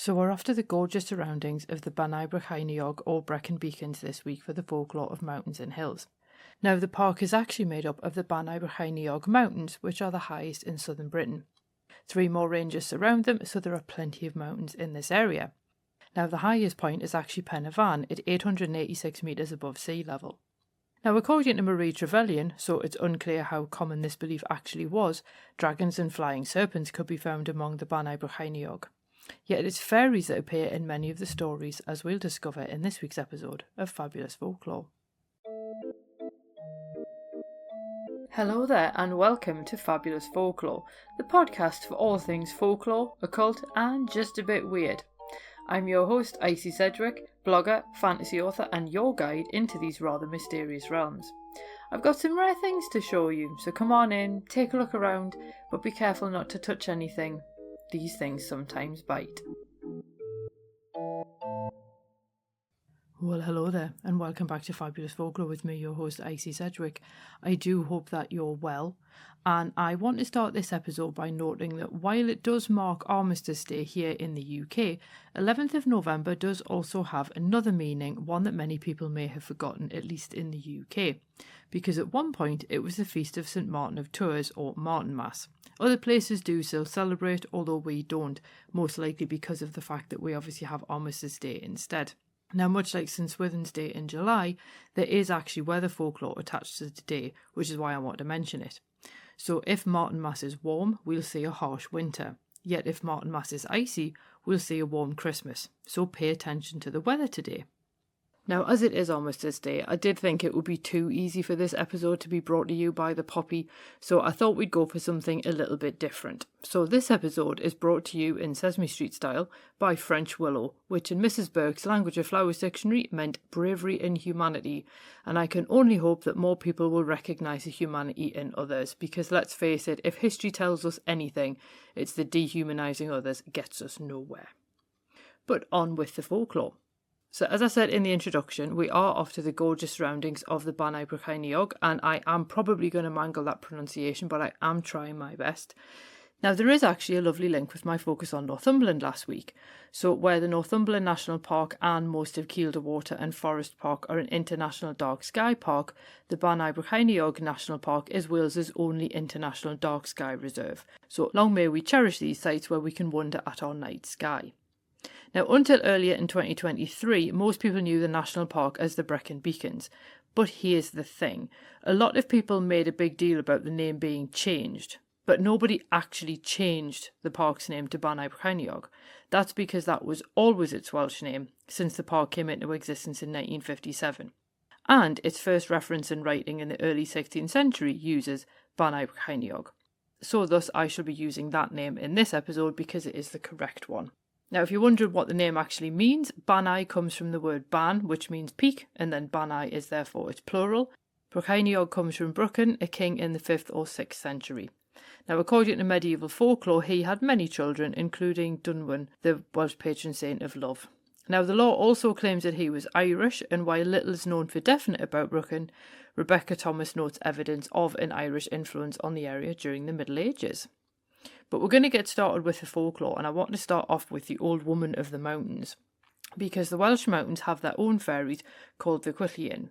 So we're off to the gorgeous surroundings of the Bannau Brycheiniog or Brecon Beacons this week for the folklore of mountains and hills. Now the park is actually made up of the Bannau Brycheiniog mountains, which are the highest in southern Britain. 3 more ranges surround them, so there are plenty of mountains in this area. Now the highest point is actually Pen y Fan at 886 metres above sea level. Now according to Marie Trevelyan, so it's unclear how common this belief actually was, dragons and flying serpents could be found among the Bannau Brycheiniog. Yet it's fairies that appear in many of the stories, as we'll discover in this week's episode of Fabulous Folklore. Hello there and welcome to Fabulous Folklore, the podcast for all things folklore, occult and just a bit weird. I'm your host, Icy Sedgwick, blogger, fantasy author and your guide into these rather mysterious realms. I've got some rare things to show you, so come on in, take a look around, but be careful not to touch anything. These things sometimes bite. Well, hello there, and welcome back to Fabulous Folklore with me, your host, Icy Sedgwick. I do hope that you're well, and I want to start this episode by noting that while it does mark Armistice Day here in the UK, 11th of November does also have another meaning, one that many people may have forgotten, at least in the UK, because at one point it was the feast of St Martin of Tours, or Martinmas. Other places do still celebrate, although we don't, most likely because of the fact that we obviously have Armistice Day instead. Now, much like St Swithin's Day in July, there is actually weather folklore attached to the day, which is why I want to mention it. So if Martinmas is warm, we'll see a harsh winter. Yet if Martinmas is icy, we'll see a warm Christmas. So pay attention to the weather today. Now, as it is Armistice Day, I did think it would be too easy for this episode to be brought to you by the poppy, so I thought we'd go for something a little bit different. So this episode is brought to you in Sesame Street style by French Willow, which in Mrs. Burke's Language of Flowers dictionary meant bravery and humanity, and I can only hope that more people will recognise the humanity in others, because let's face it, if history tells us anything, it's that dehumanising others gets us nowhere. But on with the folklore. So as I said in the introduction, we are off to the gorgeous surroundings of the Bannau Brycheiniog, and I am probably going to mangle that pronunciation, but I am trying my best. Now there is actually a lovely link with my focus on Northumberland last week. So where the Northumberland National Park and most of Kielder Water and Forest Park are an international dark sky park, the Bannau Brycheiniog National Park is Wales's only international dark sky reserve. So long may we cherish these sites where we can wonder at our night sky. Now, until earlier in 2023, most people knew the national park as the Brecon Beacons. But here's the thing. A lot of people made a big deal about the name being changed, but nobody actually changed the park's name to Bannau Brycheiniog. That's because that was always its Welsh name, since the park came into existence in 1957. And its first reference in writing in the early 16th century uses Bannau Brycheiniog. So thus I shall be using that name in this episode because it is the correct one. Now, if you're wondering what the name actually means, Bannau comes from the word ban, which means peak, and then Bannau is therefore its plural. Brycheiniog comes from Brecon, a king in the 5th or 6th century. Now, according to medieval folklore, he had many children, including Dunwan, the Welsh patron saint of love. Now, the law also claims that he was Irish, and while little is known for definite about Brecon, Rebecca Thomas notes evidence of an Irish influence on the area during the Middle Ages. But we're going to get started with the folklore, and I want to start off with the Old Woman of the Mountains, because the Welsh mountains have their own fairies called the Gwyllion.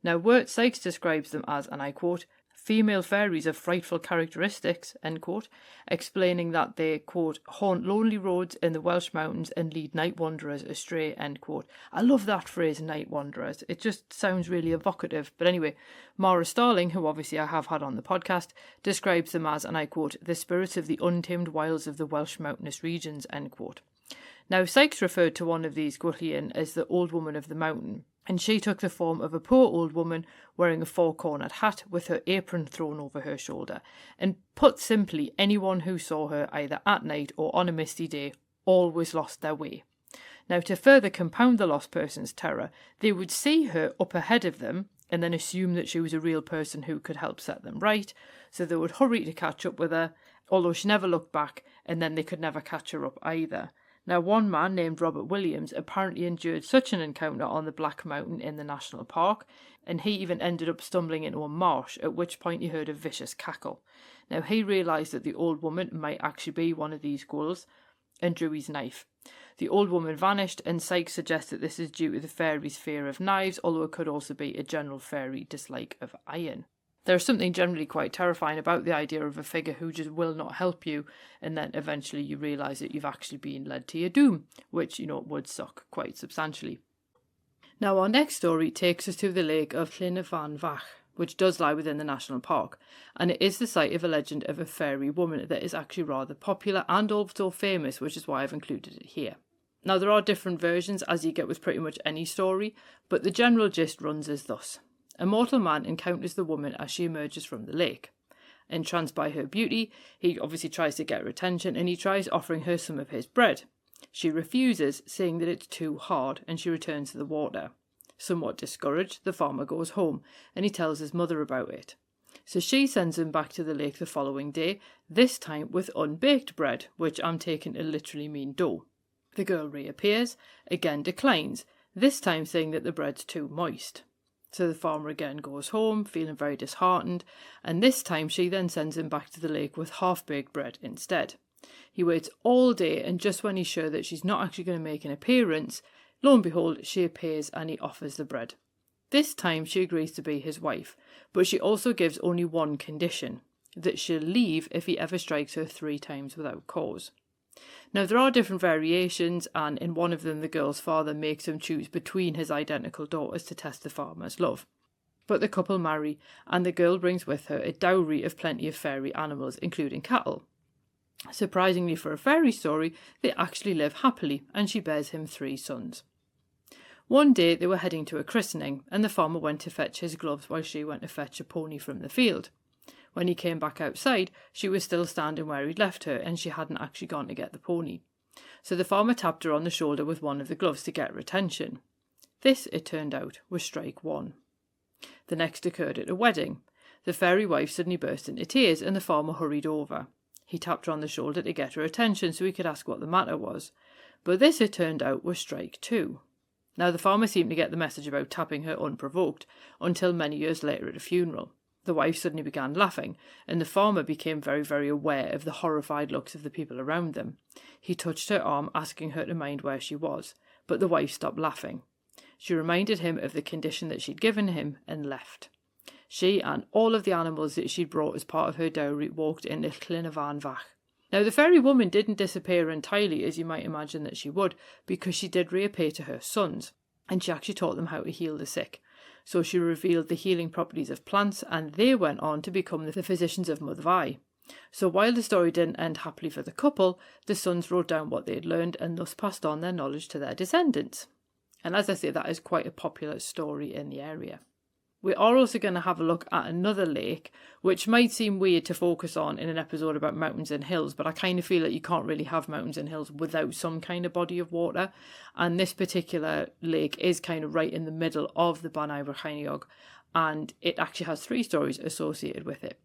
Now, Wirt Sykes describes them as, and I quote, female fairies of frightful characteristics, end quote, explaining that they, quote, haunt lonely roads in the Welsh mountains and lead night wanderers astray, end quote. I love that phrase, night wanderers. It just sounds really evocative. But anyway, Mara Starling, who obviously I have had on the podcast, describes them as, and I quote, the spirits of the untamed wilds of the Welsh mountainous regions, end quote. Now, Sykes referred to one of these Gwyllion as the Old Woman of the Mountain, and she took the form of a poor old woman wearing a four-cornered hat with her apron thrown over her shoulder. And put simply, anyone who saw her either at night or on a misty day always lost their way. Now, to further compound the lost person's terror, they would see her up ahead of them and then assume that she was a real person who could help set them right, so they would hurry to catch up with her, although she never looked back, and then they could never catch her up either. Now, one man named Robert Williams apparently endured such an encounter on the Black Mountain in the national park, and he even ended up stumbling into a marsh, at which point he heard a vicious cackle. Now, he realised that the old woman might actually be one of these ghouls, and drew his knife. The old woman vanished, and Sykes suggests that this is due to the fairy's fear of knives, although it could also be a general fairy dislike of iron. There's something generally quite terrifying about the idea of a figure who just will not help you, and then eventually you realise that you've actually been led to your doom, which, would suck quite substantially. Now, our next story takes us to the lake of Llyn-y-Fan-Fach, which does lie within the national park, and it is the site of a legend of a fairy woman that is actually rather popular and also famous, which is why I've included it here. Now, there are different versions, as you get with pretty much any story, but the general gist runs as thus. A mortal man encounters the woman as she emerges from the lake. Entranced by her beauty, he obviously tries to get her attention, and he tries offering her some of his bread. She refuses, saying that it's too hard, and she returns to the water. Somewhat discouraged, the farmer goes home, and he tells his mother about it. So she sends him back to the lake the following day, this time with unbaked bread, which I'm taking to literally mean dough. The girl reappears, again declines, this time saying that the bread's too moist. So the farmer again goes home, feeling very disheartened, and this time she then sends him back to the lake with half-baked bread instead. He waits all day, and just when he's sure that she's not actually going to make an appearance, lo and behold, she appears and he offers the bread. This time she agrees to be his wife, but she also gives only one condition, that she'll leave if he ever strikes her 3 times without cause. Now, there are different variations, and in one of them the girl's father makes him choose between his identical daughters to test the farmer's love. But the couple marry, and the girl brings with her a dowry of plenty of fairy animals, including cattle. Surprisingly for a fairy story, they actually live happily, and she bears him 3 sons. One day they were heading to a christening, and the farmer went to fetch his gloves while she went to fetch a pony from the field. When he came back outside, she was still standing where he'd left her, and she hadn't actually gone to get the pony. So the farmer tapped her on the shoulder with one of the gloves to get her attention. This, it turned out, was strike 1. The next occurred at a wedding. The fairy wife suddenly burst into tears, and the farmer hurried over. He tapped her on the shoulder to get her attention so he could ask what the matter was. But this, it turned out, was strike 2. Now, the farmer seemed to get the message about tapping her unprovoked, until many years later at a funeral. The wife suddenly began laughing, and the farmer became very, very aware of the horrified looks of the people around them. He touched her arm, asking her to mind where she was, but the wife stopped laughing. She reminded him of the condition that she'd given him and left. She and all of the animals that she'd brought as part of her dowry walked into Llyn-y-Fan-Fach. Now, the fairy woman didn't disappear entirely, as you might imagine that she would, because she did reappear to her sons, and she actually taught them how to heal the sick. So she revealed the healing properties of plants, and they went on to become the physicians of Mothervai. So while the story didn't end happily for the couple, the sons wrote down what they had learned and thus passed on their knowledge to their descendants. And as I say, that is quite a popular story in the area. We are also going to have a look at another lake, which might seem weird to focus on in an episode about mountains and hills, but I kind of feel that you can't really have mountains and hills without some kind of body of water. And this particular lake is kind of right in the middle of the Bannau Brycheiniog, and it actually has 3 stories associated with it.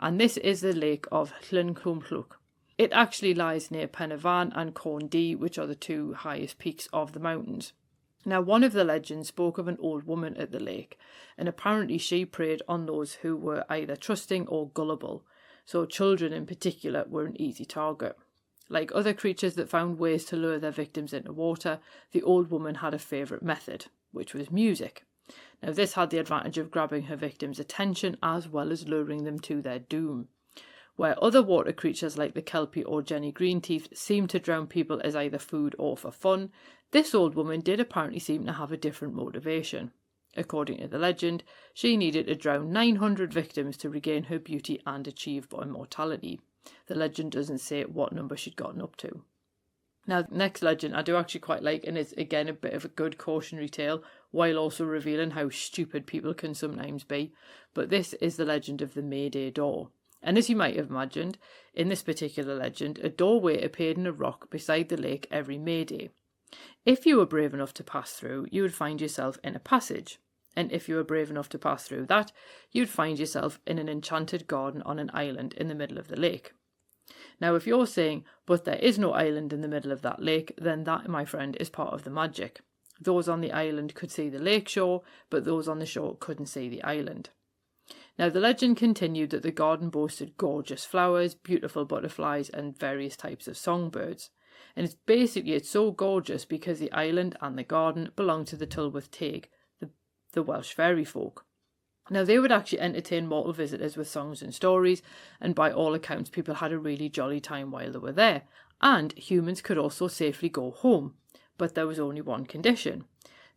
And this is the lake of Llyn-y-Fan-Fach. It actually lies near Penarvan and Corn D, which are the 2 highest peaks of the mountains. Now, one of the legends spoke of an old woman at the lake, and apparently she preyed on those who were either trusting or gullible, so children in particular were an easy target. Like other creatures that found ways to lure their victims into water, the old woman had a favourite method, which was music. Now, this had the advantage of grabbing her victims' attention as well as luring them to their doom. Where other water creatures like the Kelpie or Jenny Greenteeth seemed to drown people as either food or for fun, this old woman did apparently seem to have a different motivation. According to the legend, she needed to drown 900 victims to regain her beauty and achieve immortality. The legend doesn't say what number she'd gotten up to. Now, the next legend I do actually quite like, and it's again a bit of a good cautionary tale, while also revealing how stupid people can sometimes be. But this is the legend of the Mayday Door. And as you might have imagined, in this particular legend, a doorway appeared in a rock beside the lake every May Day. If you were brave enough to pass through, you would find yourself in a passage. And if you were brave enough to pass through that, you'd find yourself in an enchanted garden on an island in the middle of the lake. Now, if you're saying, but there is no island in the middle of that lake, then that, my friend, is part of the magic. Those on the island could see the lake shore, but those on the shore couldn't see the island. Now, the legend continued that the garden boasted gorgeous flowers, beautiful butterflies, and various types of songbirds. And it's so gorgeous because the island and the garden belong to the Tylwyth Teg, the Welsh fairy folk. Now, they would actually entertain mortal visitors with songs and stories, and by all accounts, people had a really jolly time while they were there. And humans could also safely go home, but there was only one condition.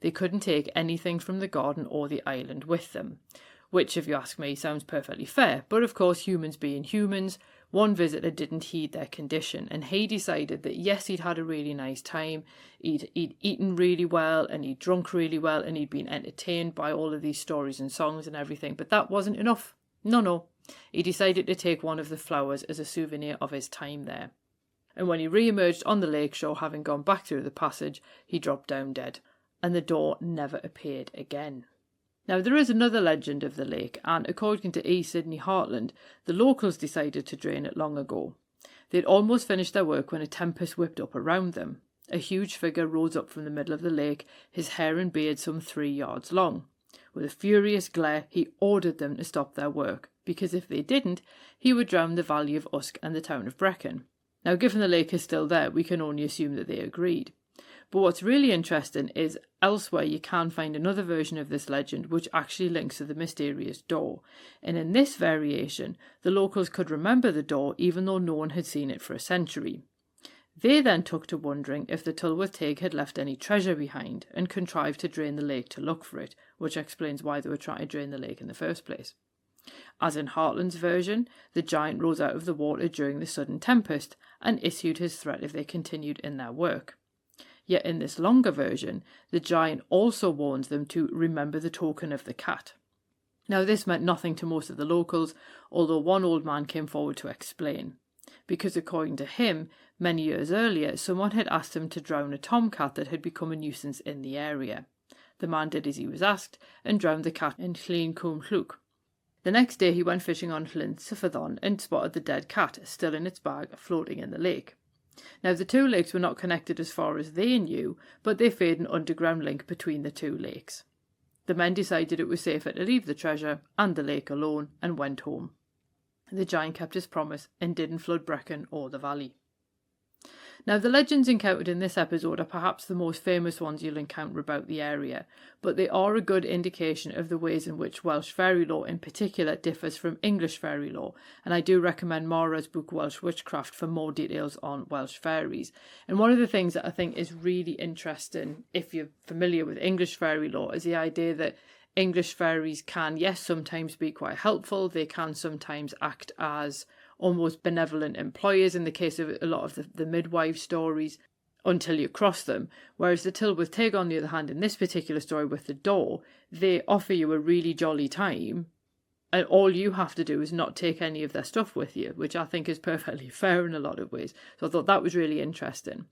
They couldn't take anything from the garden or the island with them, which, if you ask me, sounds perfectly fair. But of course, humans being humans, one visitor didn't heed their condition, and he decided that yes, he'd had a really nice time, he'd eaten really well, and he'd drunk really well, and he'd been entertained by all of these stories and songs and everything, but that wasn't enough. No. He decided to take one of the flowers as a souvenir of his time there. And when he re-emerged on the lakeshore, having gone back through the passage, he dropped down dead, and the door never appeared again. Now, there is another legend of the lake, and according to E. Sidney Hartland, the locals decided to drain it long ago. They'd almost finished their work when a tempest whipped up around them. A huge figure rose up from the middle of the lake, his hair and beard some 3 yards long. With a furious glare, he ordered them to stop their work, because if they didn't, he would drown the Valley of Usk and the town of Brecon. Now, given the lake is still there, we can only assume that they agreed. But what's really interesting is elsewhere you can find another version of this legend which actually links to the mysterious door. And in this variation, the locals could remember the door even though no one had seen it for a century. They then took to wondering if the Tylwyth Teg had left any treasure behind and contrived to drain the lake to look for it, which explains why they were trying to drain the lake in the first place. As in Hartland's version, the giant rose out of the water during the sudden tempest and issued his threat if they continued in their work. Yet in this longer version, the giant also warns them to remember the token of the cat. Now, this meant nothing to most of the locals, although one old man came forward to explain. Because according to him, many years earlier, someone had asked him to drown a tomcat that had become a nuisance in the area. The man did as he was asked and drowned the cat in Llyn Cwm Llwch. The next day he went fishing on Llyn Cyfyddon and spotted the dead cat still in its bag floating in the lake. Now, the two lakes were not connected as far as they knew, but they feared an underground link between the two lakes. The men decided it was safer to leave the treasure and the lake alone and went home. The giant kept his promise and didn't flood Brecon or the valley. Now, the legends encountered in this episode are perhaps the most famous ones you'll encounter about the area, but they are a good indication of the ways in which Welsh fairy lore in particular differs from English fairy lore, and I do recommend Mara's book Welsh Witchcraft for more details on Welsh fairies. And one of the things that I think is really interesting, if you're familiar with English fairy lore, is the idea that English fairies can, yes, sometimes be quite helpful. They can sometimes act as almost benevolent employers in the case of a lot of the midwife stories until you cross them. Whereas the Tylwyth Teg, on the other hand, in this particular story with the door, they offer you a really jolly time and all you have to do is not take any of their stuff with you, which I think is perfectly fair in a lot of ways. So I thought that was really interesting.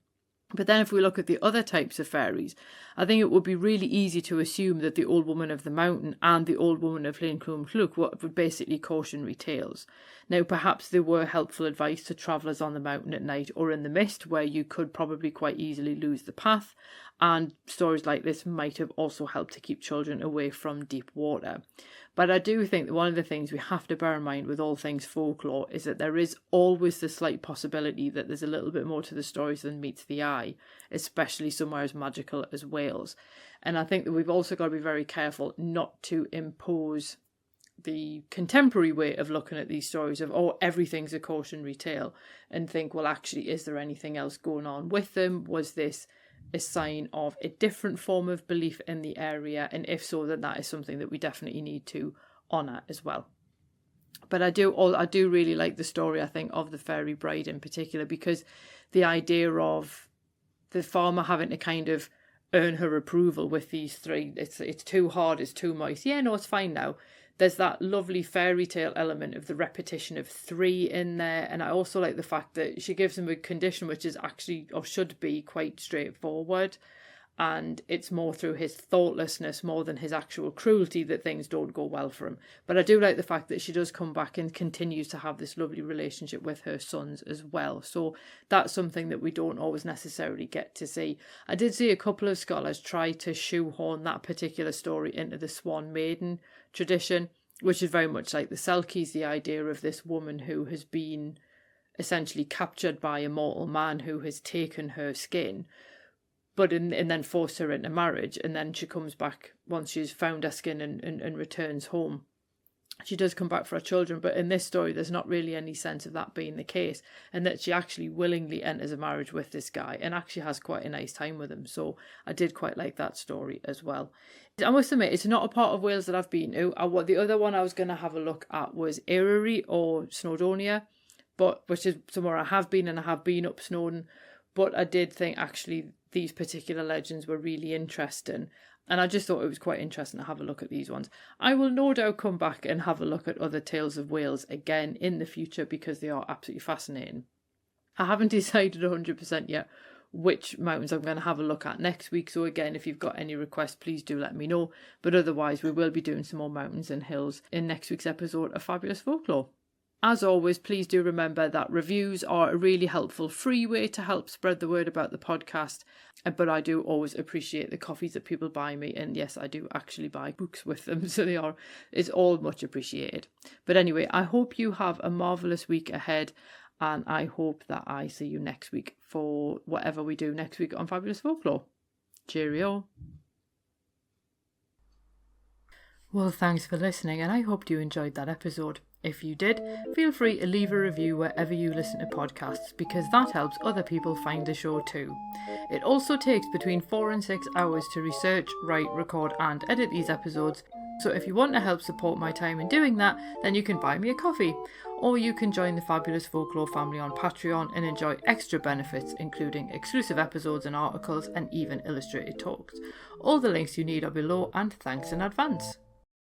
But then if we look at the other types of fairies, I think it would be really easy to assume that the Old Woman of the Mountain and the Old Woman of Llyn Cwm Llwch were basically cautionary tales. Now, perhaps they were helpful advice to travellers on the mountain at night or in the mist, where you could probably quite easily lose the path, and stories like this might have also helped to keep children away from deep water. But I do think that one of the things we have to bear in mind with all things folklore is that there is always the slight possibility that there's a little bit more to the stories than meets the eye, especially somewhere as magical as Wales. And I think that we've also got to be very careful not to impose the contemporary way of looking at these stories of, oh, everything's a cautionary tale, and think, well, actually, is there anything else going on with them? Was this a sign of a different form of belief in the area? And if so, then that is something that we definitely need to honour as well. But I do really like the story, I think, of the fairy bride in particular, because the idea of the farmer having to kind of earn her approval with these three, it's too hard, it's too moist. Yeah, no, it's fine now. There's that lovely fairy tale element of the repetition of three in there. And I also like the fact that she gives him a condition which is actually, or should be, quite straightforward. And it's more through his thoughtlessness more than his actual cruelty that things don't go well for him. But I do like the fact that she does come back and continues to have this lovely relationship with her sons as well. So that's something that we don't always necessarily get to see. I did see a couple of scholars try to shoehorn that particular story into the Swan Maiden tradition, which is very much like the Selkies, the idea of this woman who has been essentially captured by a mortal man who has taken her skin, and then forced her into marriage, and then she comes back once she's found her skin and returns home. She does come back for her children, but in this story there's not really any sense of that being the case, and that she actually willingly enters a marriage with this guy and actually has quite a nice time with him. So I did quite like that story as well. I must admit, it's not a part of Wales that I've been to. The other one I was going to have a look at was Eryri or Snowdonia, which is somewhere I have been, and I have been up Snowdon, but I did think actually these particular legends were really interesting. And I just thought it was quite interesting to have a look at these ones. I will no doubt come back and have a look at other tales of Wales again in the future because they are absolutely fascinating. I haven't decided 100% yet which mountains I'm going to have a look at next week. So again, if you've got any requests, please do let me know. But otherwise, we will be doing some more mountains and hills in next week's episode of Fabulous Folklore. As always, please do remember that reviews are a really helpful free way to help spread the word about the podcast. But I do always appreciate the coffees that people buy me. And yes, I do actually buy books with them. So it's all much appreciated. But anyway, I hope you have a marvellous week ahead. And I hope that I see you next week for whatever we do next week on Fabulous Folklore. Cheerio. Well, thanks for listening, and I hope you enjoyed that episode. If you did, feel free to leave a review wherever you listen to podcasts, because that helps other people find the show too. It also takes between 4 and 6 hours to research, write, record and edit these episodes, so if you want to help support my time in doing that, then you can buy me a coffee. Or you can join the Fabulous Folklore family on Patreon and enjoy extra benefits, including exclusive episodes and articles and even illustrated talks. All the links you need are below, and thanks in advance.